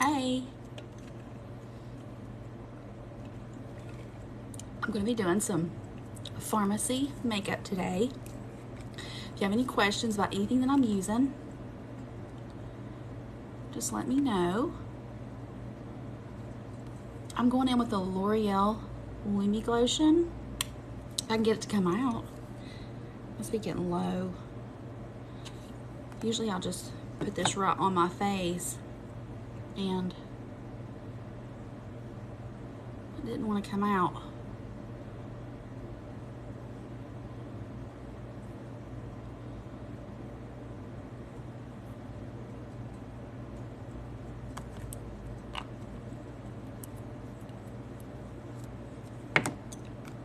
Hey, I'm going to be doing some pharmacy makeup today. If you have any questions about anything that I'm using, just let me know. I'm going in with the L'Oreal Lumi Glotion. If I can get it to come out. It must be getting low. Usually I'll just put this right on my face, and it didn't want to come out.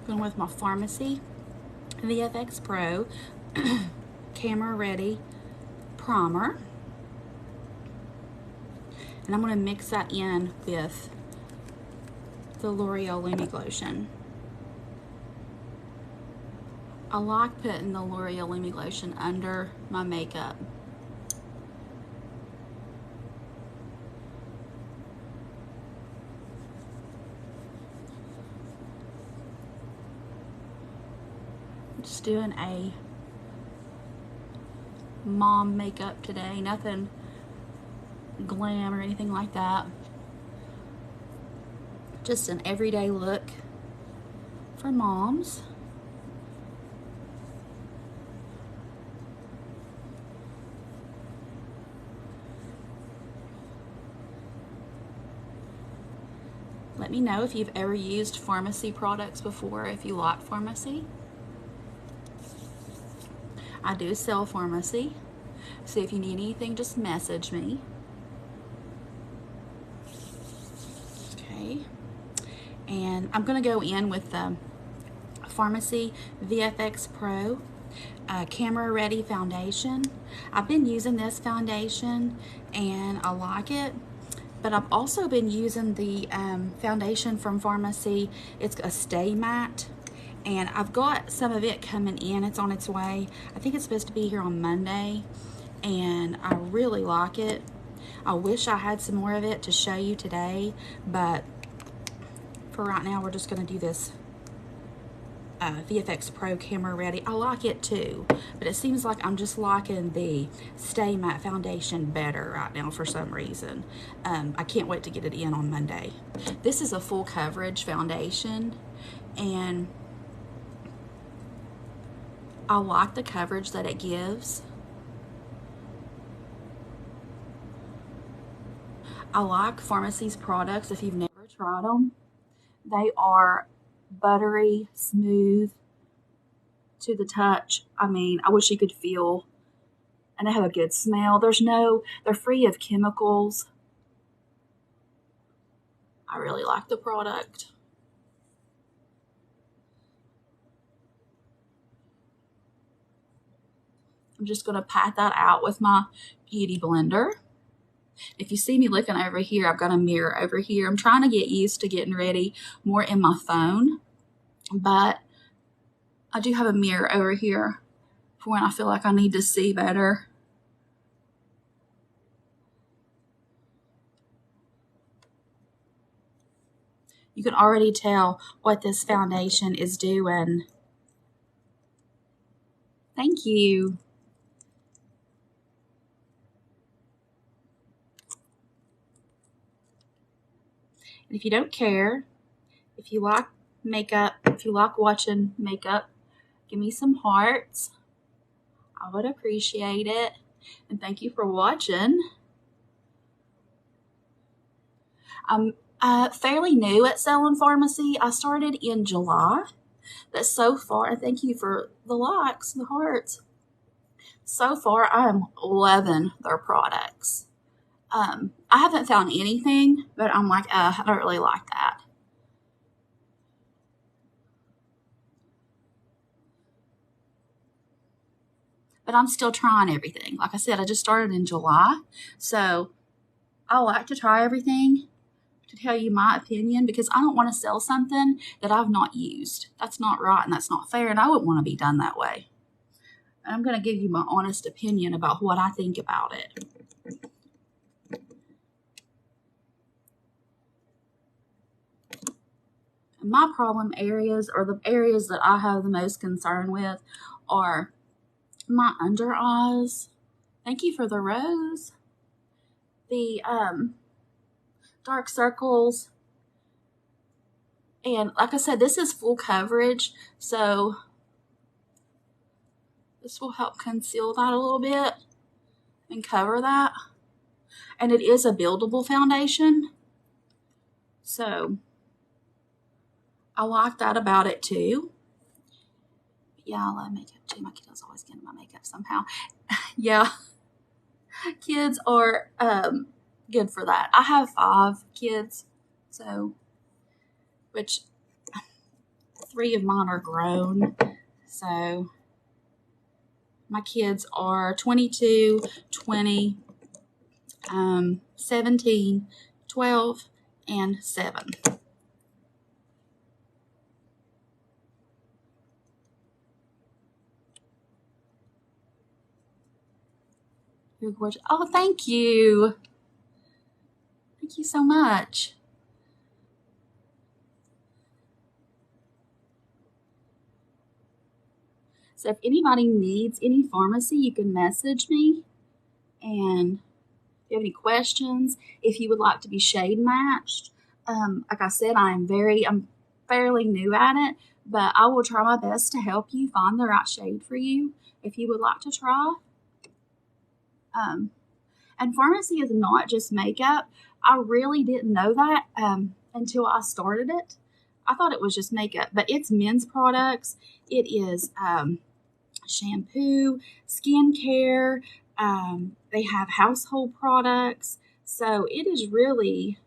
Going with my Pharmacy VFX Pro Camera Ready Primer. And I'm going to mix that in with the L'Oreal Lumi Glotion. I like putting the L'Oreal Lumi Glotion under my makeup. Just doing a mom makeup today, nothing glam or anything like that. Just an everyday look for moms. Let me know if you've ever used Pharmacy products before, if you like Pharmacy. I do sell Pharmacy, so if you need anything, just message me. Okay, and I'm gonna go in with the Pharmacy VFX Pro Camera Ready Foundation. I've been using this foundation and I like it, but I've also been using the foundation from Pharmacy. It's a Stay Matte, and I've got some of it coming in. It's on its way. I think it's supposed to be here on Monday, and I really like it. I wish I had some more of it to show you today, but for right now, we're just going to do this VFX Pro Camera Ready. I like it too, but it seems like I'm just liking the Stay Matte foundation better right now for some reason. I can't wait to get it in on Monday. This is a full coverage foundation, and I like the coverage that it gives. I like Pharmacy's products. If you've never tried them, they are buttery, smooth to the touch. I mean, I wish you could feel, and they have a good smell. They're free of chemicals. I really like the product. I'm just going to pat that out with my beauty blender. If you see me looking over here, I've got a mirror over here. I'm trying to get used to getting ready more in my phone, but I do have a mirror over here for when I feel like I need to see better. You can already tell what this foundation is doing. Thank you. And if you don't care, if you like makeup, if you like watching makeup, give me some hearts. I would appreciate it. And thank you for watching. I'm fairly new at selling Pharmacy. I started in July. But so far, thank you for the likes, the hearts. So far, I'm loving their products. I haven't found anything, but I'm like, I don't really like that. But I'm still trying everything. Like I said, I just started in July, so I like to try everything to tell you my opinion, because I don't want to sell something that I've not used. That's not right and that's not fair, and I wouldn't want to be done that way. And I'm going to give you my honest opinion about what I think about it. My problem areas, or the areas that I have the most concern with, are my under eyes. Thank you for the rose. The dark circles. And like I said, this is full coverage, so this will help conceal that a little bit and cover that. And it is a buildable foundation, so I like that about it too. Yeah, I love makeup too. My kiddos always get in my makeup somehow. Yeah, kids are good for that. I have 5 kids, so which 3 of mine are grown. So my kids are 22, 20, 17, 12, and 7. You're gorgeous. Oh, thank you. Thank you so much. So if anybody needs any pharmacy, you can message me. And if you have any questions, if you would like to be shade matched, like I said, I'm fairly new at it, but I will try my best to help you find the right shade for you if you would like to try. And pharmacy is not just makeup. I really didn't know that until I started it. I thought it was just makeup, but it's men's products. It is shampoo, skincare. They have household products. So it is really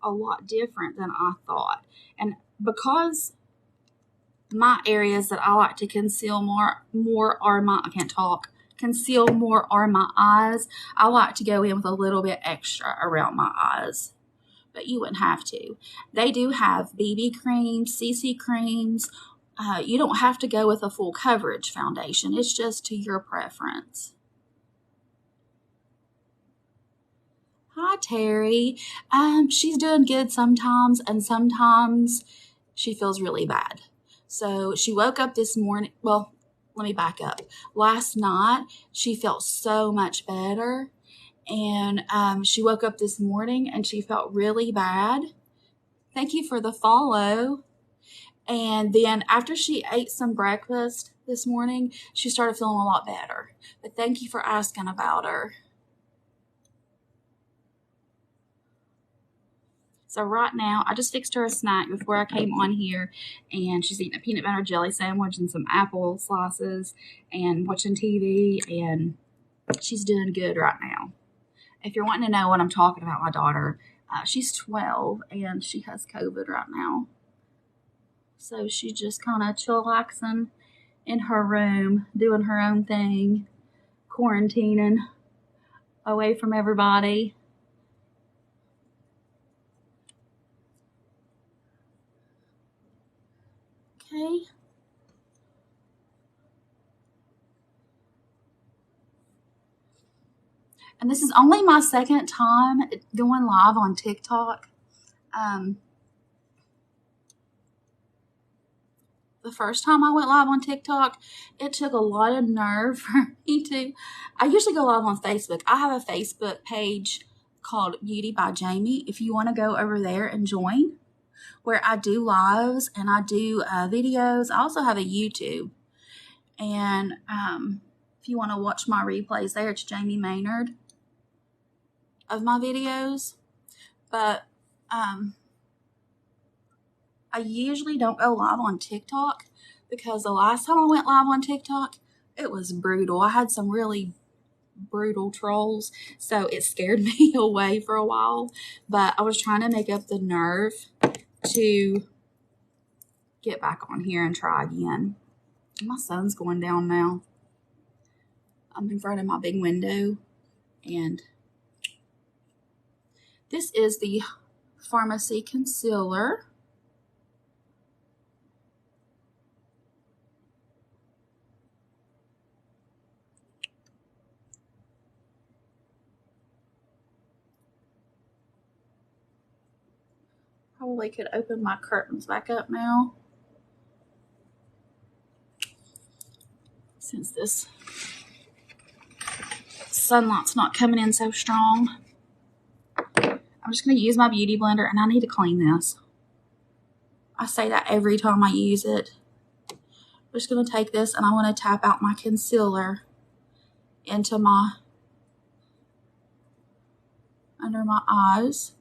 a lot different than I thought. And because my areas that I like to conceal more are my, I can't talk, conceal more are my eyes. I like to go in with a little bit extra around my eyes, but you wouldn't have to. They do have BB creams, CC creams. You don't have to go with a full coverage foundation. It's just to your preference. Hi, Terry. She's doing good sometimes, and sometimes she feels really bad. So she woke up this morning. Well, let me back up. Last night, she felt so much better. And she woke up this morning and she felt really bad. Thank you for the follow. And then after she ate some breakfast this morning, she started feeling a lot better. But thank you for asking about her. So right now, I just fixed her a snack before I came on here, and she's eating a peanut butter jelly sandwich and some apple slices and watching TV, and she's doing good right now. If you're wanting to know what I'm talking about, my daughter, she's 12, and she has COVID right now. So she's just kind of chillaxing in her room, doing her own thing, quarantining away from everybody. Okay. And this is only my second time going live on TikTok. The first time I went live on TikTok, it took a lot of nerve for me to. I usually go live on Facebook. I have a Facebook page called Beauty by Jamie. If you want to go over there and join, where I do lives and I do videos. I also have a YouTube. And if you want to watch my replays there, it's Jamie Maynard of my videos. But I usually don't go live on TikTok because the last time I went live on TikTok, it was brutal. I had some really brutal trolls, so it scared me away for a while. But I was trying to make up the nerve to get back on here and try again. My sun's going down now. I'm in front of my big window, and this is the Pharmacy Concealer. I probably could open my curtains back up now, since this sunlight's not coming in so strong. I'm just going to use my beauty blender, and I need to clean this. I say that every time I use it. I'm just going to take this, and I want to tap out my concealer into my under my eyes.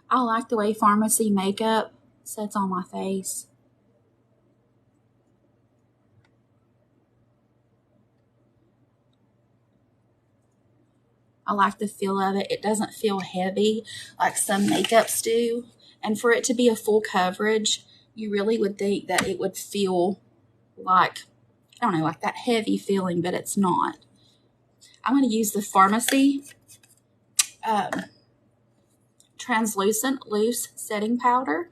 I like the way Pharmacy makeup sets on my face. I like the feel of it. It doesn't feel heavy like some makeups do. And for it to be a full coverage, you really would think that it would feel like, I don't know, like that heavy feeling, but it's not. I'm going to use the Pharmacy Translucent Loose Setting Powder.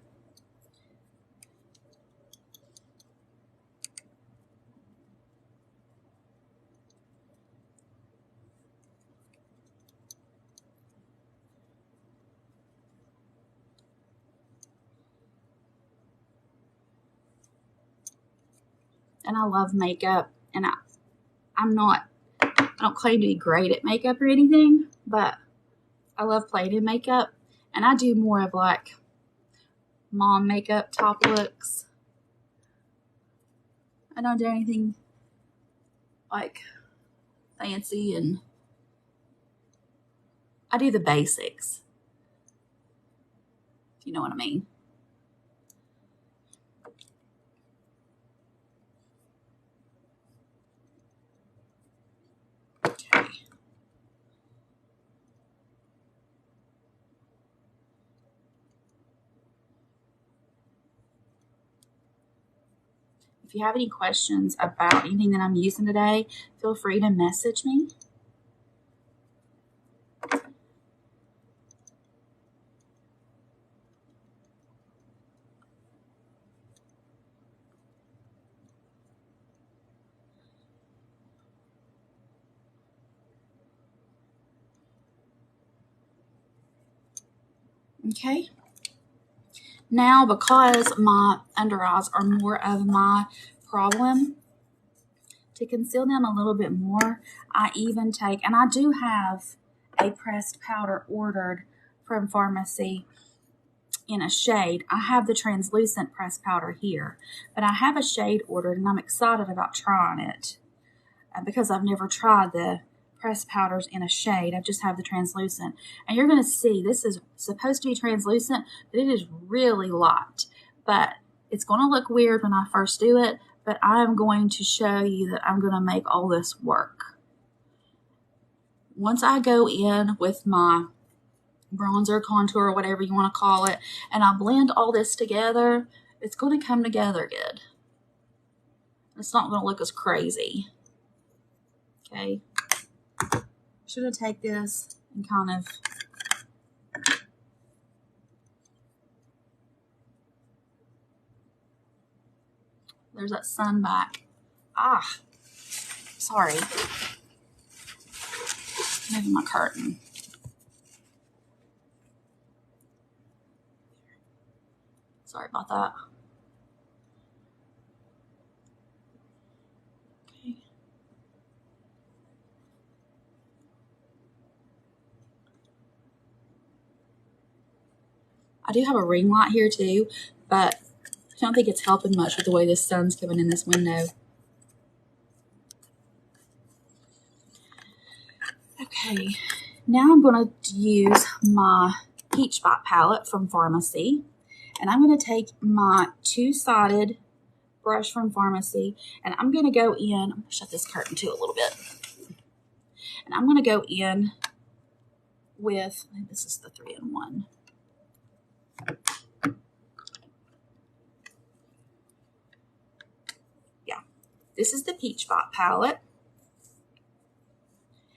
And I love makeup, and I don't claim to be great at makeup or anything, but I love playing in makeup, and I do more of like mom makeup top looks. I don't do anything like fancy, and I do the basics, if you know what I mean. Okay. If you have any questions about anything that I'm using today, feel free to message me. Okay. Now, because my under eyes are more of my problem, to conceal them a little bit more, I even take, and I do have a pressed powder ordered from Pharmacy in a shade. I have the translucent pressed powder here, but I have a shade ordered, and I'm excited about trying it because I've never tried the pressed powders in a shade. I just have the translucent, and you're going to see this is supposed to be translucent, but it is really light. But it's going to look weird when I first do it, but I'm going to show you that I'm going to make all this work. Once I go in with my bronzer, contour, whatever you want to call it, and I blend all this together, it's going to come together good. It's not going to look as crazy. Okay. Should I take this and kind of there's that sun back. Sorry. Moving my curtain. Sorry about that. Okay. I do have a ring light here too, but I don't think it's helping much with the way the sun's coming in this window. Okay, now I'm going to use my Peach Spot palette from Pharmacy, and I'm going to take my two-sided brush from Pharmacy, and I'm going to go in, I'm going to shut this curtain too a little bit, and I'm going to go in with, I think this is the 3-in-1. Yeah, this is the Peach Spot palette,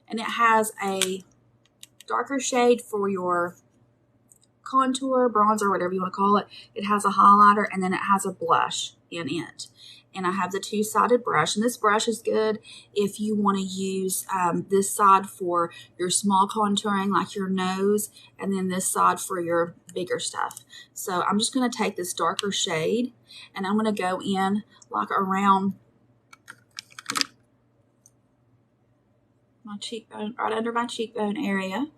and it has a darker shade for your contour, bronzer, whatever you want to call it. It has a highlighter and then it has a blush in it. And I have the two-sided brush, and this brush is good if you want to use this side for your small contouring, like your nose, and then this side for your bigger stuff. So I'm just going to take this darker shade, and I'm going to go in like around my cheekbone, right under my cheekbone area.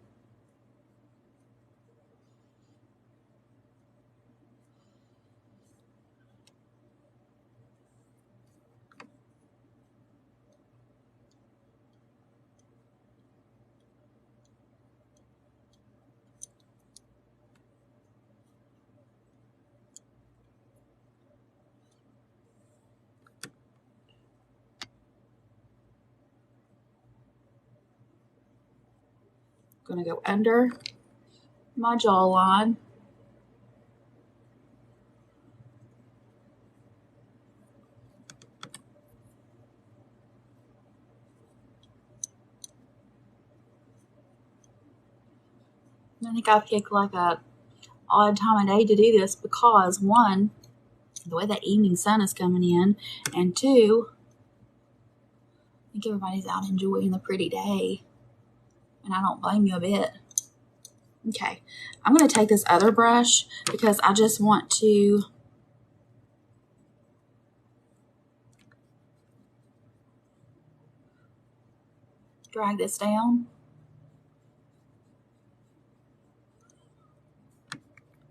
Going to go under my jawline. I think I picked like a odd time of day to do this because, one, the way that evening sun is coming in, and two, I think everybody's out enjoying the pretty day, and I don't blame you a bit. Okay, I'm going to take this other brush because I just want to drag this down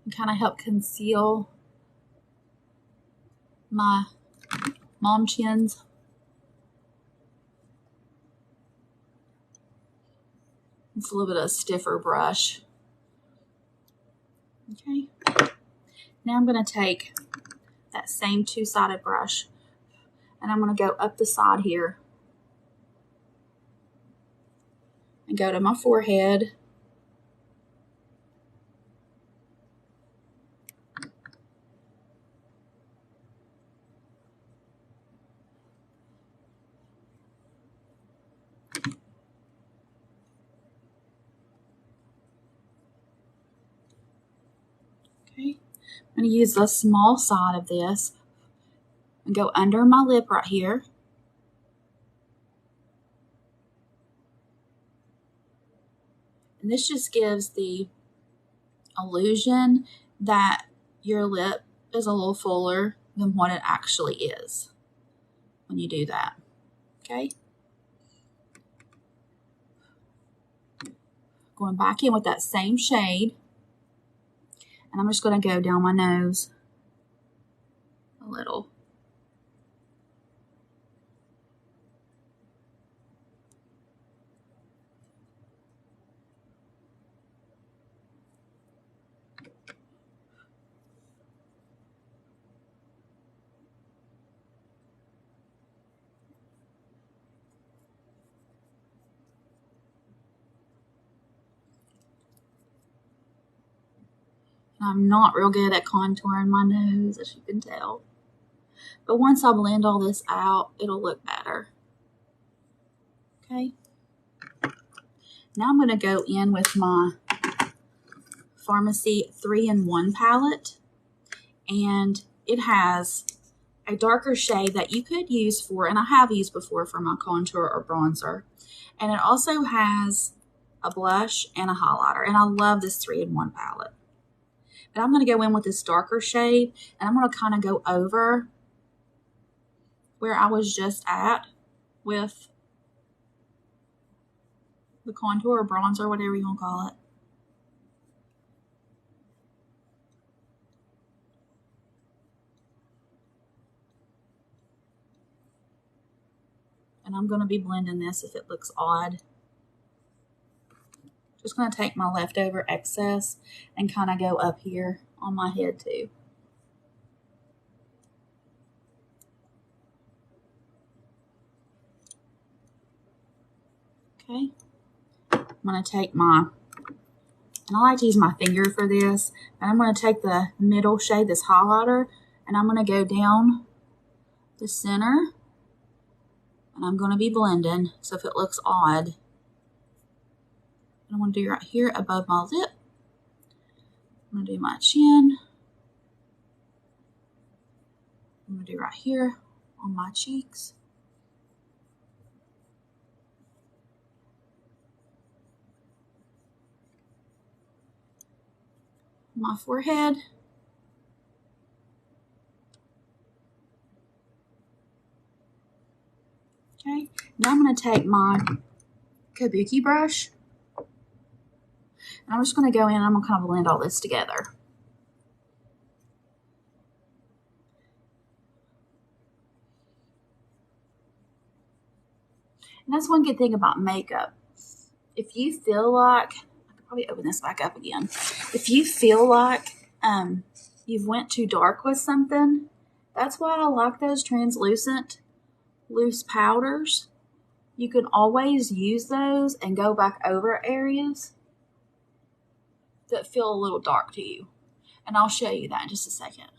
and kind of help conceal my mom chins. It's a little bit of a stiffer brush. Okay, now I'm going to take that same two-sided brush and I'm going to go up the side here and go to my forehead. Okay, I'm going to use the small side of this and go under my lip right here. And this just gives the illusion that your lip is a little fuller than what it actually is when you do that. Okay? Going back in with that same shade. And I'm just going to go down my nose a little. I'm not real good at contouring my nose, as you can tell. But once I blend all this out, it'll look better. Okay. Now I'm going to go in with my Pharmacy 3-in-1 palette. And it has a darker shade that you could use for, and I have used before for my contour or bronzer. And it also has a blush and a highlighter. And I love this 3-in-1 palette. But I'm going to go in with this darker shade, and I'm going to kind of go over where I was just at with the contour or bronzer, whatever you want to call it. And I'm going to be blending this if it looks odd. Just going to take my leftover excess and kind of go up here on my head too. Okay. I'm going to take my, and I like to use my finger for this, and I'm going to take the middle shade, this highlighter, and I'm going to go down the center, and I'm going to be blending, so if it looks odd, I'm going to do right here above my lip. I'm going to do my chin. I'm going to do right here on my cheeks. My forehead. Okay, now I'm going to take my kabuki brush, and I'm just going to go in and I'm going to kind of blend all this together. And that's one good thing about makeup. If you feel like, I could probably open this back up again. If you feel like you've went too dark with something, that's why I like those translucent loose powders. You can always use those and go back over areas that feel a little dark to you. And I'll show you that in just a second.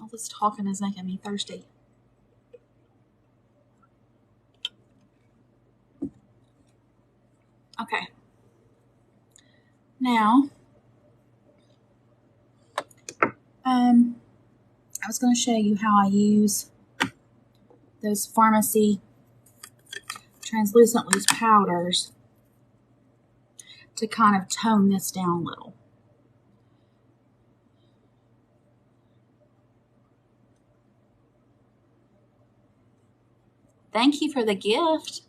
All this talking is making me thirsty. Okay. Now, I was going to show you how I use those Pharmacy translucent loose powders to kind of tone this down a little. Thank you for the gift.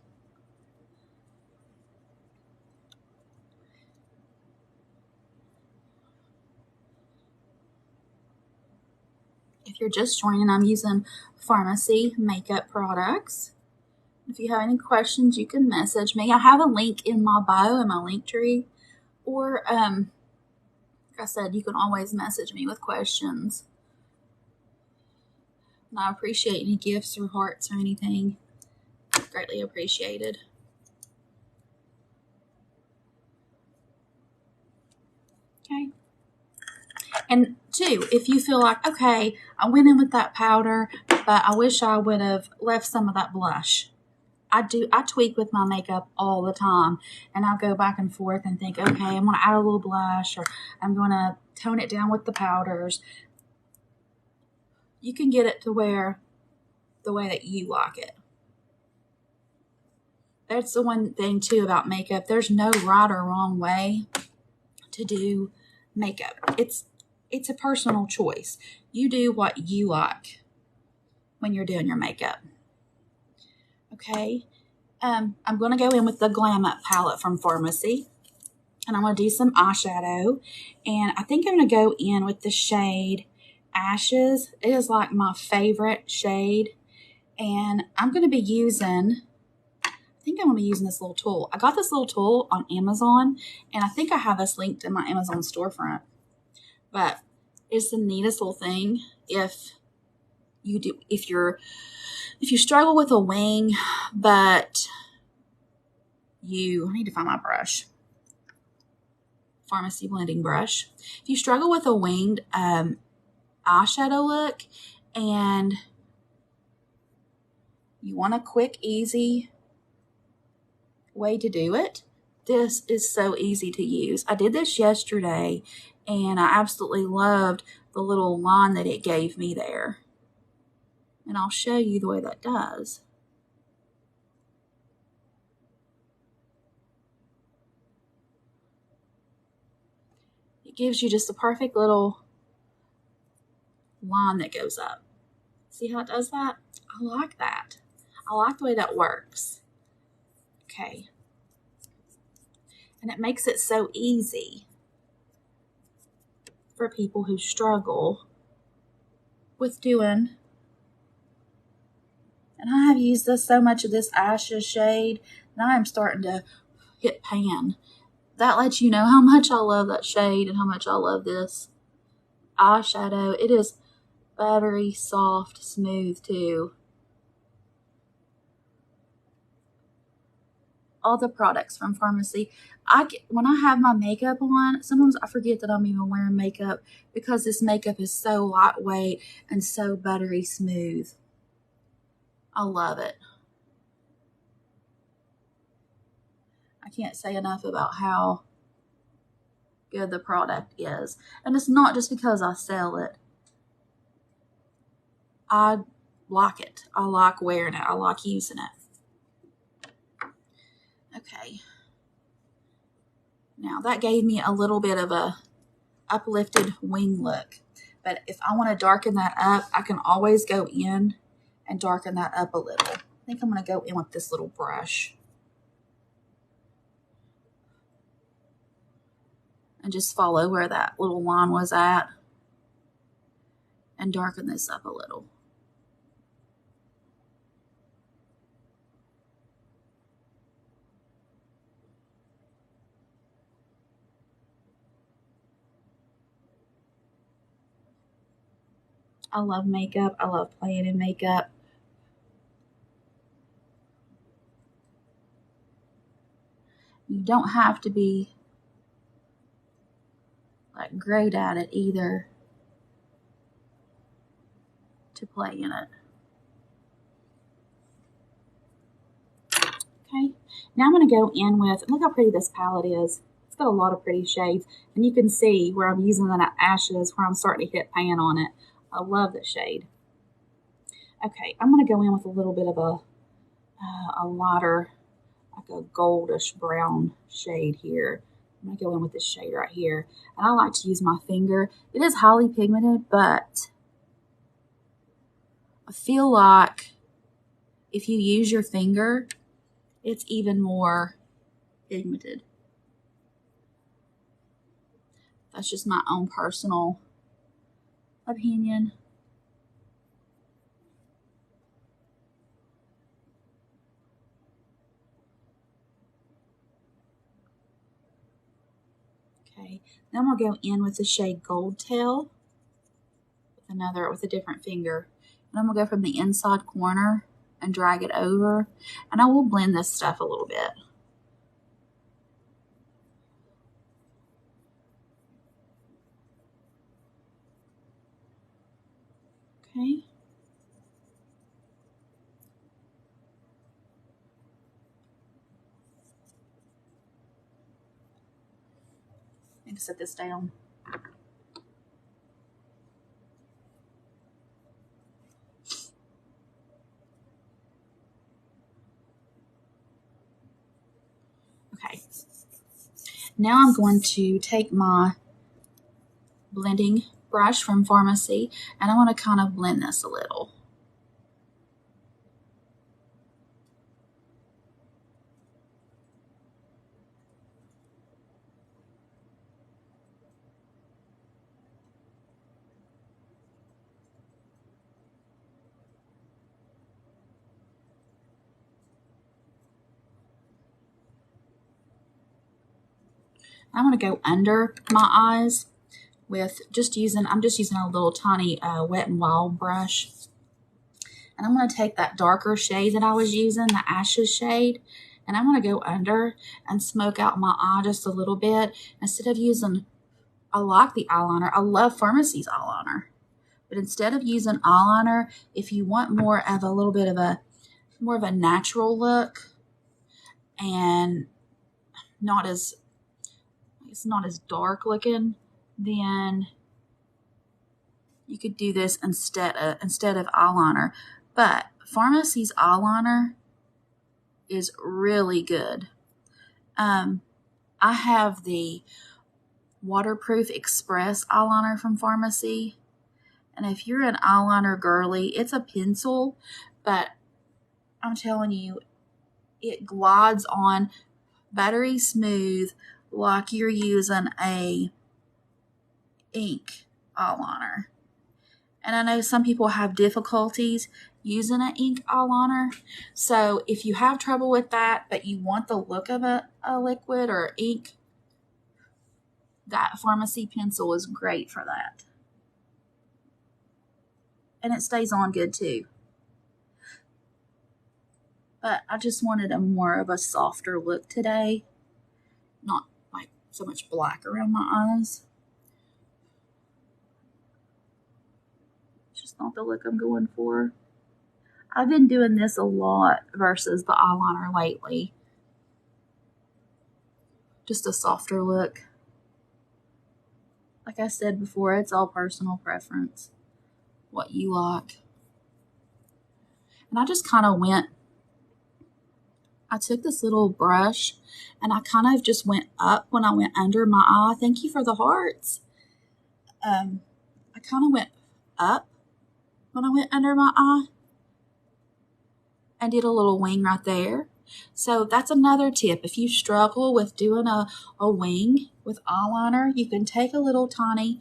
If you're just joining, I'm using Pharmacy makeup products. If you have any questions, you can message me. I have a link in my bio in my link tree. Or, like I said, you can always message me with questions. And I appreciate any gifts or hearts or anything. Greatly appreciated. Okay. And two, if you feel like, okay, I went in with that powder, but I wish I would have left some of that blush. I tweak with my makeup all the time, and I'll go back and forth and think, okay, I'm going to add a little blush, or I'm going to tone it down with the powders. You can get it to where the way that you like it. That's the one thing too about makeup. There's no right or wrong way to do makeup. It's a personal choice. You do what you like when you're doing your makeup. Okay. I'm going to go in with the Glam Up palette from Pharmacy, and I'm going to do some eyeshadow, and I think I'm going to go in with the shade Ashes. It is like my favorite shade, and I'm going to be using, I think I'm going to be using this little tool. I got this little tool on Amazon, and I think I have this linked in my Amazon storefront, but it's the neatest little thing. If you struggle with a wing, but I need to find my brush. Pharmacy blending brush. If you struggle with a winged eyeshadow look and you want a quick, easy way to do it, this is so easy to use. I did this yesterday, and I absolutely loved the little line that it gave me there. And I'll show you the way that does. It gives you just the perfect little line that goes up. See how it does that? I like that. I like the way that works. Okay. And it makes it so easy for people who struggle with doing. And I have used so much of this Ashes shade, and I am starting to hit pan. That lets you know how much I love that shade and how much I love this eyeshadow. It is buttery, soft, smooth too. all the products from Pharmacy. When I have my makeup on, sometimes I forget that I'm even wearing makeup because this makeup is so lightweight and so buttery smooth. I love it. I can't say enough about how good the product is. And it's not just because I sell it. I like it. I like wearing it. I like using it. Okay. Now that gave me a little bit of a uplifted wing look. But if I want to darken that up, I can always go in and darken that up a little. I think I'm going to go in with this little brush. And just follow where that little line was at. And darken this up a little. I love makeup. I love playing in makeup. You don't have to be like great at it either to play in it. Okay, now I'm going to go in with, look how pretty this palette is. It's got a lot of pretty shades, and you can see where I'm using that ashes, where I'm starting to hit pan on it. I love the shade. Okay, I'm going to go in with a little bit of a lighter, like a goldish brown shade here. I'm going to go in with this shade right here. And I like to use my finger. It is highly pigmented, but I feel like if you use your finger, it's even more pigmented. That's just my own personal opinion. Okay, then I'm going to go in with the shade Gold Tail with a different finger. And I'm going to go from the inside corner and drag it over. And I will blend this stuff a little bit. Okay. I need to set this down. Okay. Now I'm going to take my blending brush from Pharmacy and I want to kind of blend this a little. I'm going to go under my eyes with I'm just using a little tiny Wet n Wild brush. And I'm going to take that darker shade that I was using, the Ashes shade, and I'm going to go under and smoke out my eye just a little bit. Instead of using, I like the eyeliner. I love Pharmacy's eyeliner. But instead of using eyeliner, if you want more of a little bit of more of a natural look and it's not as dark looking, then you could do this instead of eyeliner. But Pharmacy's eyeliner is really good. I have the Waterproof Express eyeliner from Pharmacy. And if you're an eyeliner girly, it's a pencil, but I'm telling you, it glides on buttery smooth like you're using a ink eyeliner. And I know some people have difficulties using an ink eyeliner. So if you have trouble with that, but you want the look of a liquid or ink, that Pharmacy pencil is great for that. And it stays on good too. But I just wanted a more of a softer look today. Not like so much black around my eyes. It's just not the look I'm going for. I've been doing this a lot versus the eyeliner lately. Just a softer look. Like I said before, it's all personal preference. What you like. And I just kind of I took this little brush and I kind of just went up when I went under my eye. Thank you for the hearts. I kind of went up when I went under my eye and did a little wing right there. So that's another tip. If you struggle with doing a wing with eyeliner, you can take a little tiny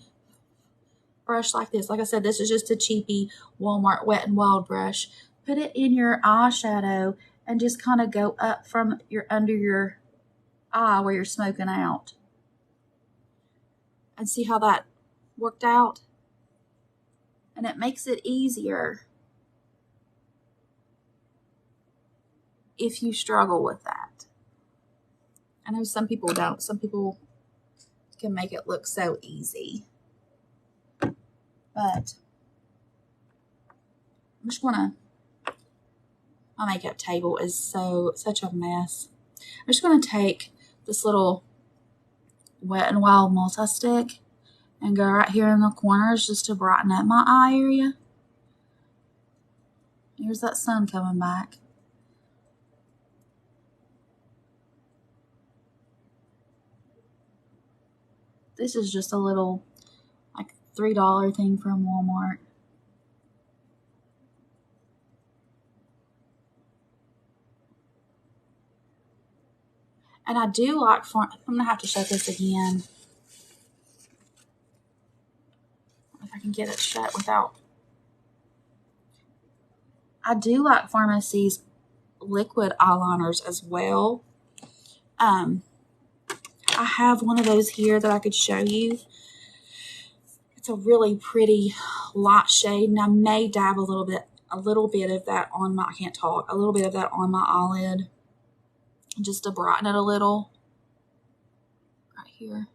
brush like this. Like I said, this is just a cheapy Walmart Wet n Wild brush. Put it in your eyeshadow and just kind of go up from under your eye where you're smoking out. And see how that worked out? And it makes it easier if you struggle with that. I know some people don't. Some people can make it look so easy. But I'm just gonna, my makeup table is such a mess. I'm just gonna take this little Wet n Wild multi-stick and go right here in the corners just to brighten up my eye area. Here's that sun coming back. This is just a little like $3 thing from Walmart. And I do like, I'm going to have to shut this again. If I can get it shut without. I do like Pharmacy's liquid eyeliners as well. I have one of those here that I could show you. It's a really pretty light shade, and I may dab a little bit of that on my, I can't talk, a little bit of that on my eyelid just to brighten it a little. Right here.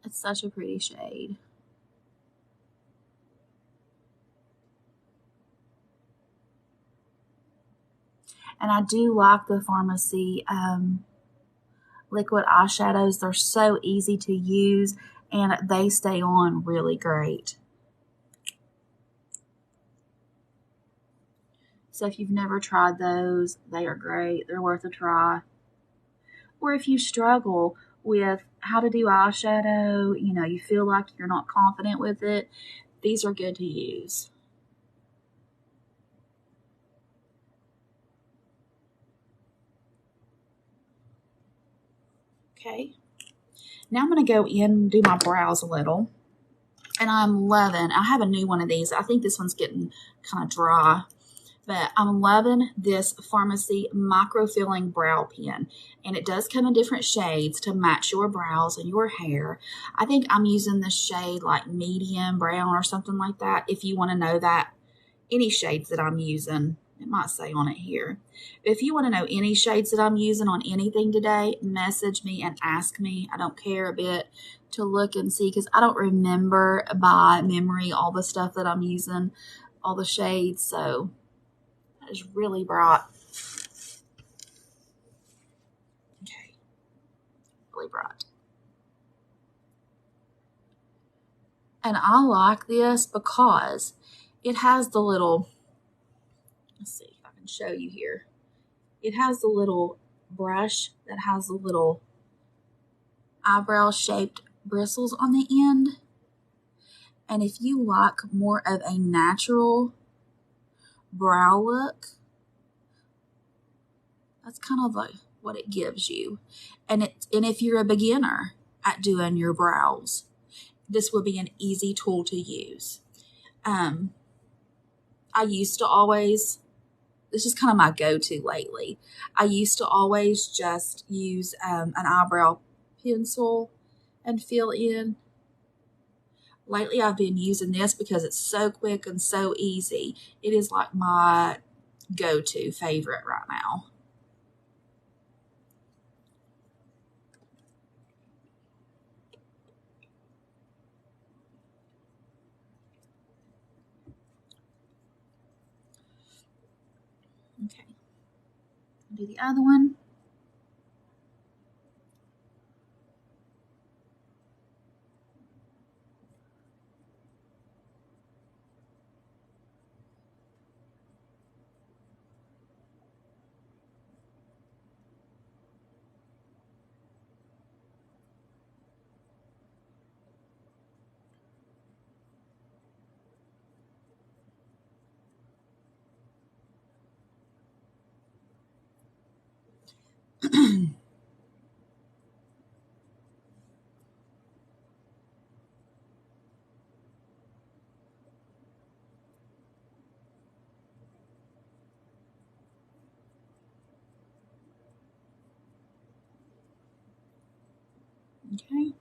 It's such a pretty shade. And I do like the Pharmacy liquid eyeshadows. They're so easy to use and they stay on really great. So if you've never tried those, they are great. They're worth a try. Or if you struggle with how to do eyeshadow, you feel like you're not confident with it, these are good to use. Okay. Now I'm going to go in and do my brows a little. And I'm loving, I have a new one of these. I think this one's getting kind of dry. But I'm loving this Pharmacy micro-filling brow pen. And it does come in different shades to match your brows and your hair. I think I'm using the shade like medium brown or something like that. If you want to know that, any shades that I'm using, it might say on it here. If you want to know any shades that I'm using on anything today, message me and ask me. I don't care a bit to look and see because I don't remember by memory all the stuff that I'm using, all the shades. So that is really bright. Okay, really bright. And I like this because it has the little, let's see if I can show you here. It has the little brush that has the little eyebrow shaped bristles on the end. And if you like more of a natural brow look, that's kind of like what it gives you. And if you're a beginner at doing your brows, this would be an easy tool to use. I used to always, this is kind of my go-to lately. I used to always just use an eyebrow pencil and fill in. Lately, I've been using this because it's so quick and so easy. It is like my go-to favorite right now. Okay, do the other one. Okay.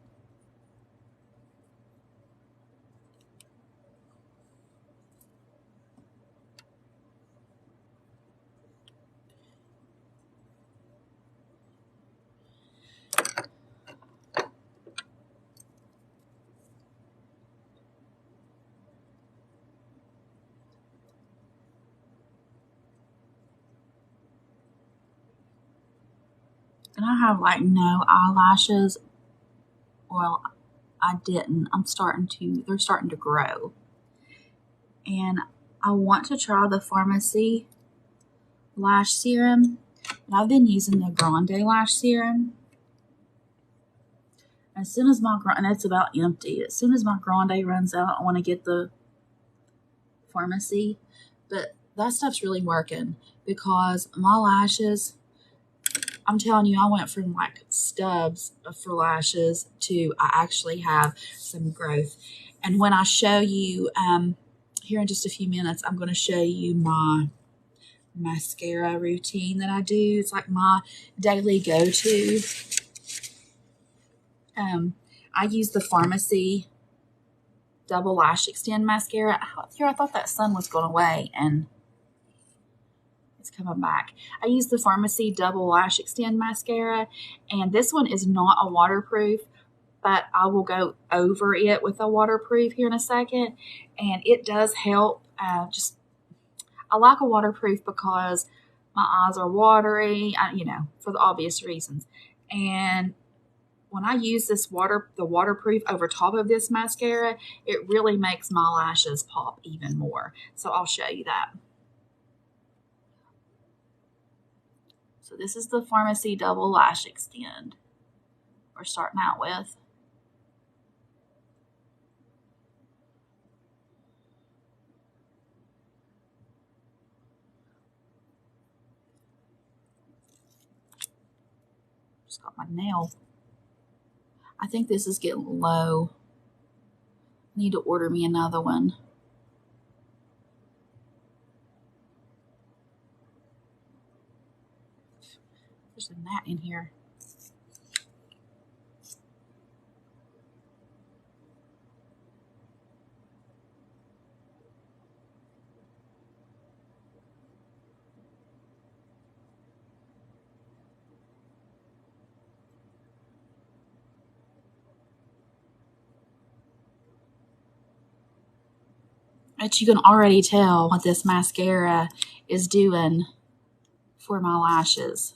And I have like no eyelashes. Well, I didn't. They're starting to grow. And I want to try the Pharmacy lash serum. And I've been using the Grande lash serum. As soon as and it's about empty. As soon as my Grande runs out, I want to get the Pharmacy. But that stuff's really working because my lashes, I'm telling you, I went from like stubs for lashes to I actually have some growth. And when I show you, here in just a few minutes, I'm going to show you my mascara routine that I do. It's like my daily go-to. I use the Pharmacy Double Lash Extend Mascara. Here, I thought that sun was going away, and it's coming back. I use the Pharmacy Double Lash Extend Mascara, and this one is not a waterproof, but I will go over it with a waterproof here in a second, and it does help. I like a waterproof because my eyes are watery, for the obvious reasons. And when I use the waterproof over top of this mascara, it really makes my lashes pop even more. So I'll show you that. So this is the Pharmacy Double Lash Extend we're starting out with. Just got my nail. I think this is getting low. Need to order me another one. There's a gnat in here. But you can already tell what this mascara is doing for my lashes.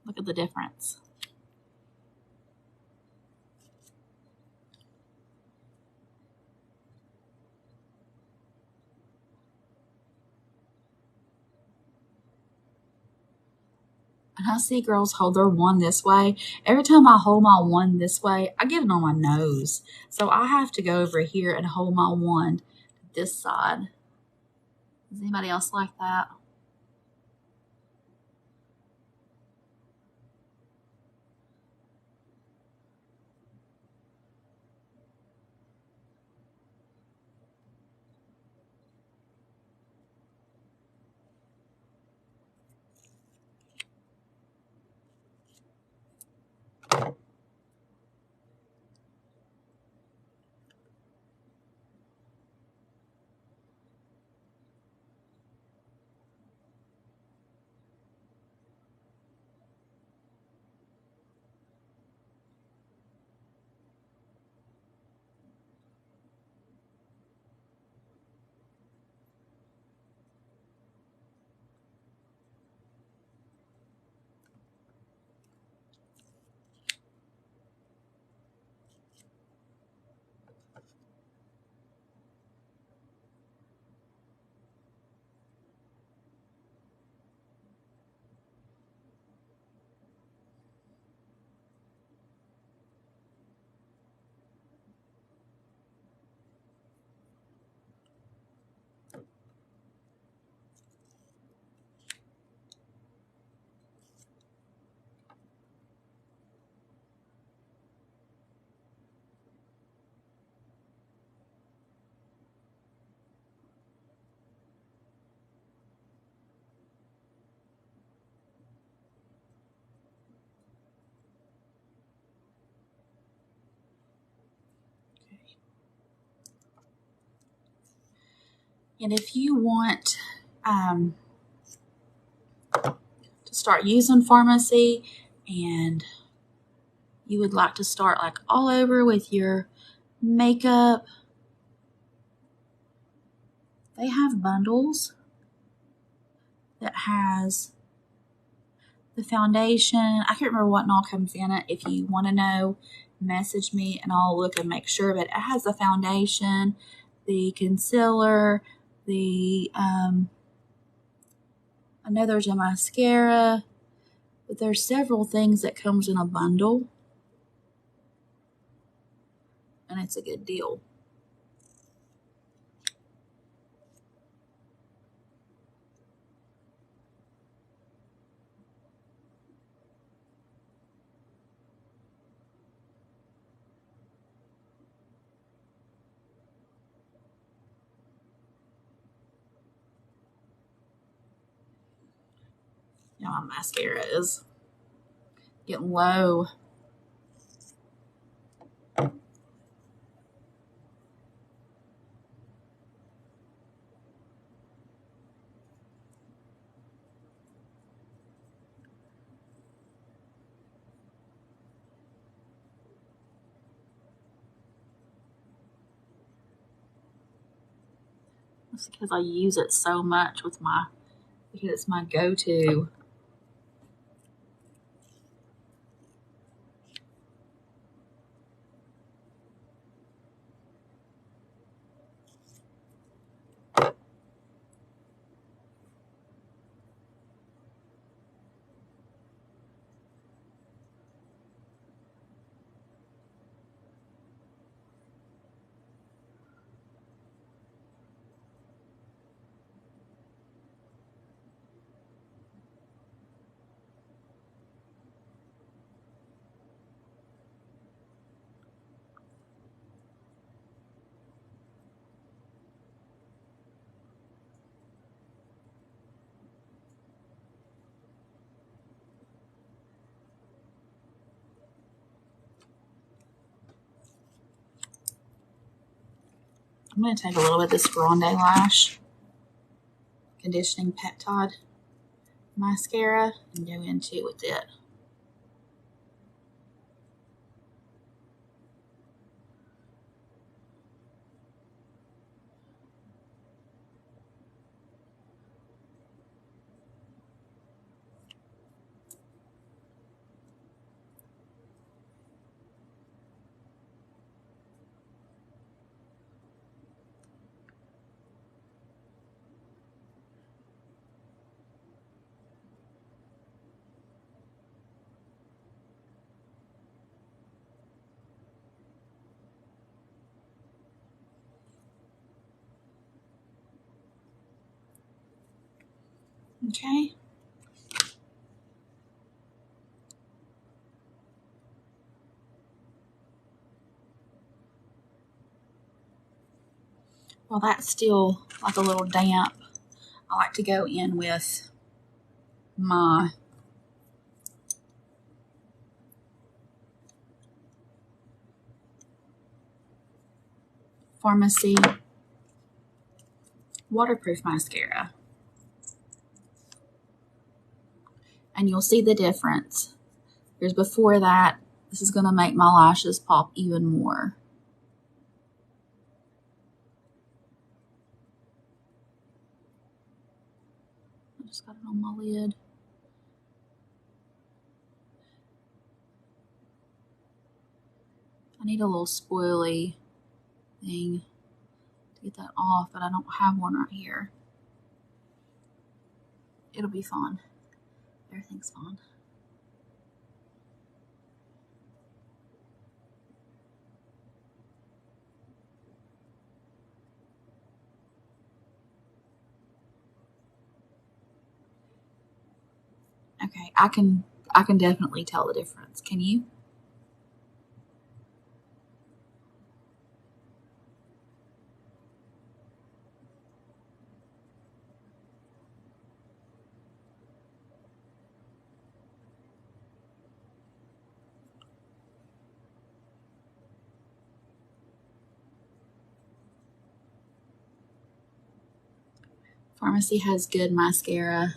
Look at the difference. And I see girls hold their wand this way. Every time I hold my wand this way, I get it on my nose. So I have to go over here and hold my wand this side. Is anybody else like that? And if you want to start using Pharmacy and you would like to start like all over with your makeup, they have bundles that has the foundation. I can't remember what all comes in it. If you want to know, message me and I'll look and make sure. But it has the foundation, the concealer, the I know there's a mascara, but there's several things that comes in a bundle, and it's a good deal. You know, my mascara is getting low. It's because I use it so much with because it's my go-to. I'm going to take a little bit of this Grande Lash Conditioning Peptide Mascara and go into with it. Okay. Well, that's still like a little damp. I like to go in with my Pharmacy waterproof mascara. And you'll see the difference. Here's before that. This is going to make my lashes pop even more. I just got it on my lid. I need a little spoily thing to get that off, but I don't have one right here. It'll be fun. Everything's fun. Okay, I can definitely tell the difference. Can you? Pharmacy has good mascara.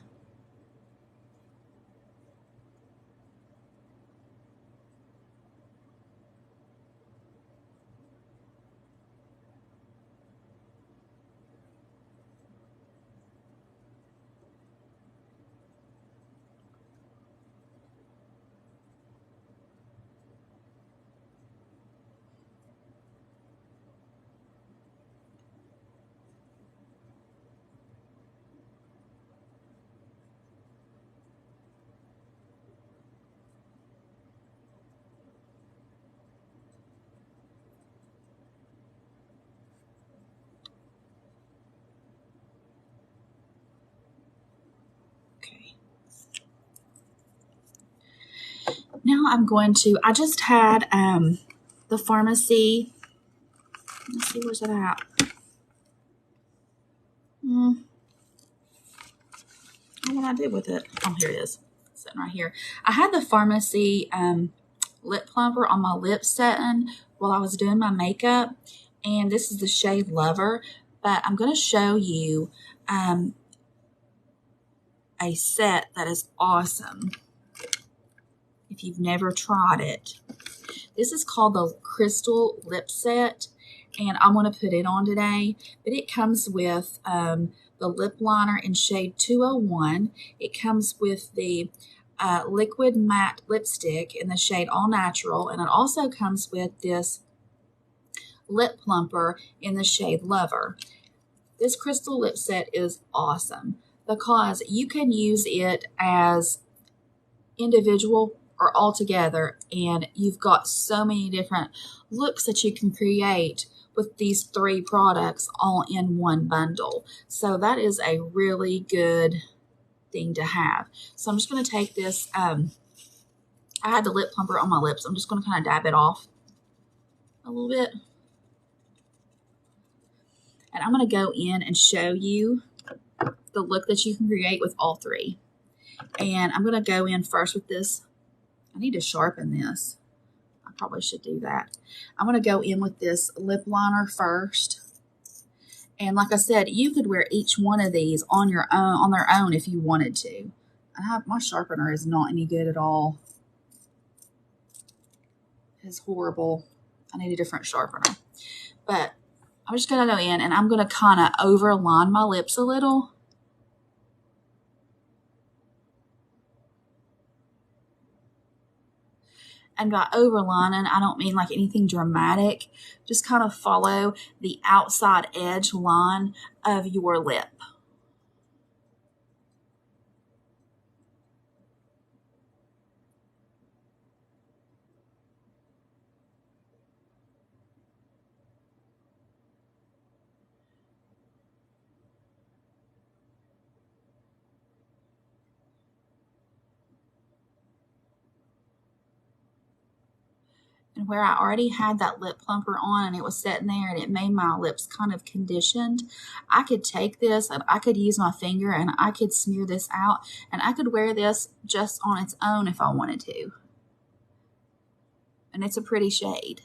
Okay. Now I'm going to, I just had the Pharmacy, let's see, where's it at? What I did with it. Oh, here it is. It's sitting right here. I had the Pharmacy lip plumper on my lips setting while I was doing my makeup. And this is the shade Lover. But I'm going to show you a set that is awesome if you've never tried it. This is called the Crystal Lip Set. And I'm going to put it on today. But it comes with the lip liner in shade 201. It comes with the liquid matte lipstick in the shade All Natural. And it also comes with this lip plumper in the shade Lover. This crystal lip set is awesome because you can use it as individual or all together, and you've got so many different looks that you can create with these 3 products all in one bundle. So that is a really good thing to have. So I'm just going to take this. I had the lip plumper on my lips. I'm just going to kind of dab it off a little bit. And I'm going to go in and show you the look that you can create with all 3. And I'm going to go in first with this. I need to sharpen this. I probably should do that. I'm going to go in with this lip liner first. And like I said, you could wear each one of these on your own, on their own if you wanted to. My sharpener is not any good at all. It's horrible. I need a different sharpener. But I'm just going to go in and I'm going to kind of overline my lips a little. And by overlining, I don't mean like anything dramatic. Just kind of follow the outside edge line of your lip. And where I already had that lip plumper on and it was sitting there and it made my lips kind of conditioned, I could take this and I could use my finger and I could smear this out and I could wear this just on its own if I wanted to. And it's a pretty shade.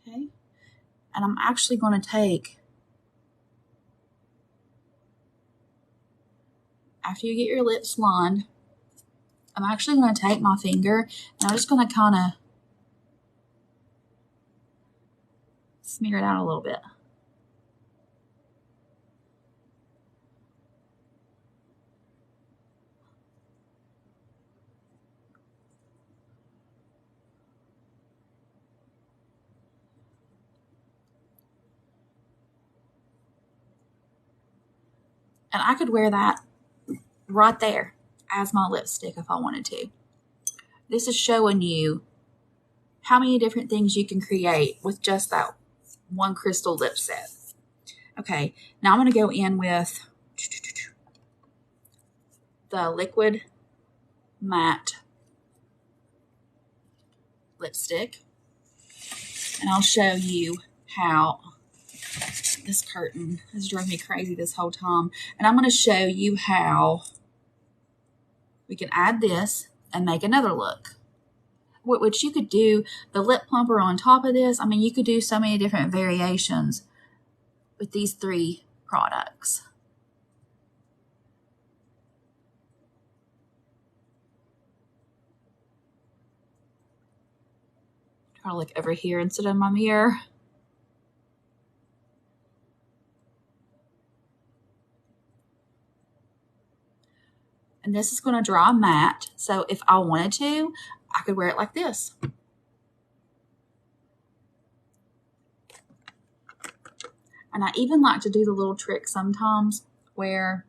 Okay. And I'm actually going to take, after you get your lips lined, I'm actually going to take my finger and I'm just going to kind of smear it out a little bit. And I could wear that right there as my lipstick if I wanted to. This is showing you how many different things you can create with just that one crystal lip set. Okay, now I'm going to go in with the Liquid Matte lipstick. And I'll show you how this curtain has driven me crazy this whole time. And I'm going to show you how we can add this and make another look. Which you could do the lip plumper on top of this. I mean, you could do so many different variations with these 3 products. Try to look over here instead of my mirror. And this is going to dry matte. So if I wanted to, I could wear it like this. And I even like to do the little trick sometimes where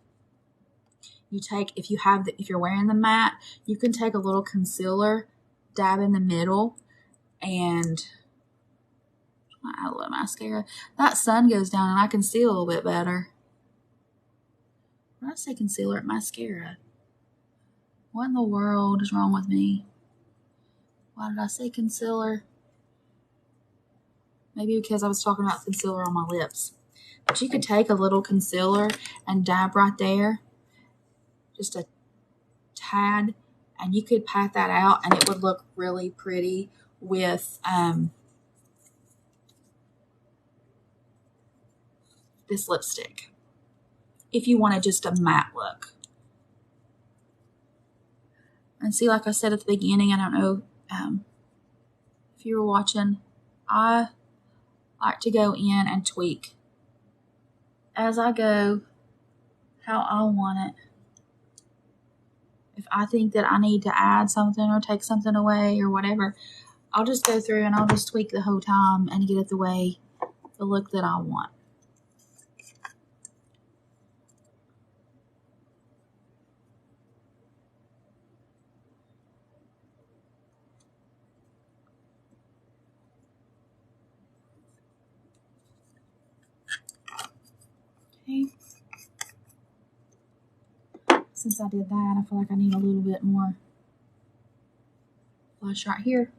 you take, if you're wearing the matte, you can take a little concealer, dab in the middle, and add a little mascara. That sun goes down and I can see a little bit better. Why did I say concealer? Mascara. What in the world is wrong with me? Why did I say concealer? Maybe because I was talking about concealer on my lips. But you could take a little concealer and dab right there. Just a tad. And you could pat that out and it would look really pretty with this lipstick. If you wanted just a matte look. And see, like I said at the beginning, I don't know if you were watching, I like to go in and tweak as I go how I want it. If I think that I need to add something or take something away or whatever, I'll just go through and I'll just tweak the whole time and get it the look that I want. Okay. Since I did that, I feel like I need a little bit more blush right here.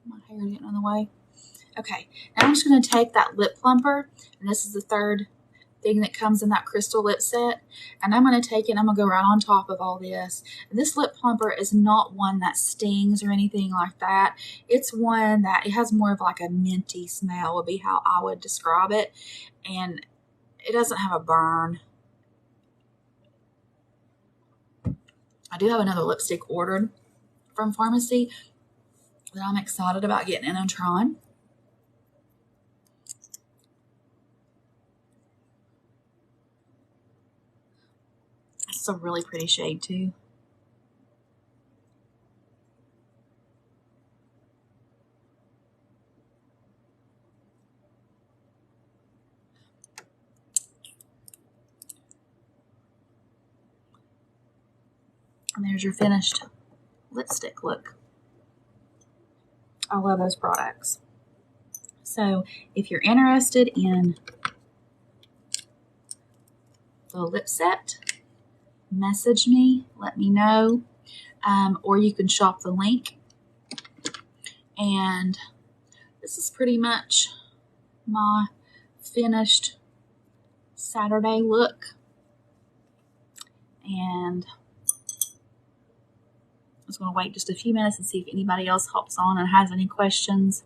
My hair is getting in the way. Okay, now I'm just going to take that lip plumper, and this is the 3rd thing that comes in that crystal lip set, and I'm going to take it and I'm going to go right on top of all this. And this lip plumper is not one that stings or anything like that. It's one that it has more of like a minty smell would be how I would describe it, and it doesn't have a burn. I do have another lipstick ordered from Pharmacy that I'm excited about getting in and trying. It's a really pretty shade too. And there's your finished lipstick look. I love those products. So if you're interested in the lip set, message me, let me know, or you can shop the link. And this is pretty much my finished Saturday look. And I was going to wait just a few minutes and see if anybody else hops on and has any questions.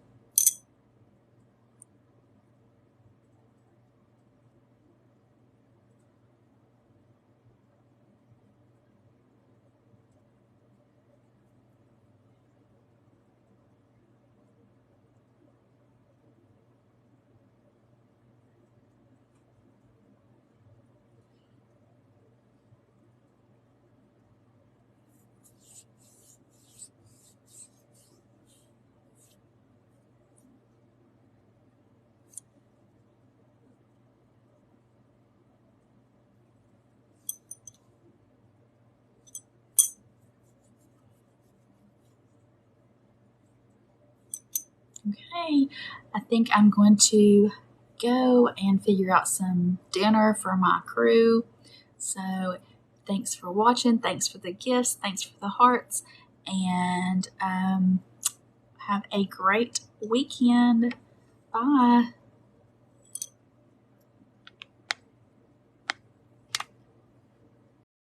Okay, I think I'm going to go and figure out some dinner for my crew. So thanks for watching. Thanks for the gifts. Thanks for the hearts. And have a great weekend. Bye.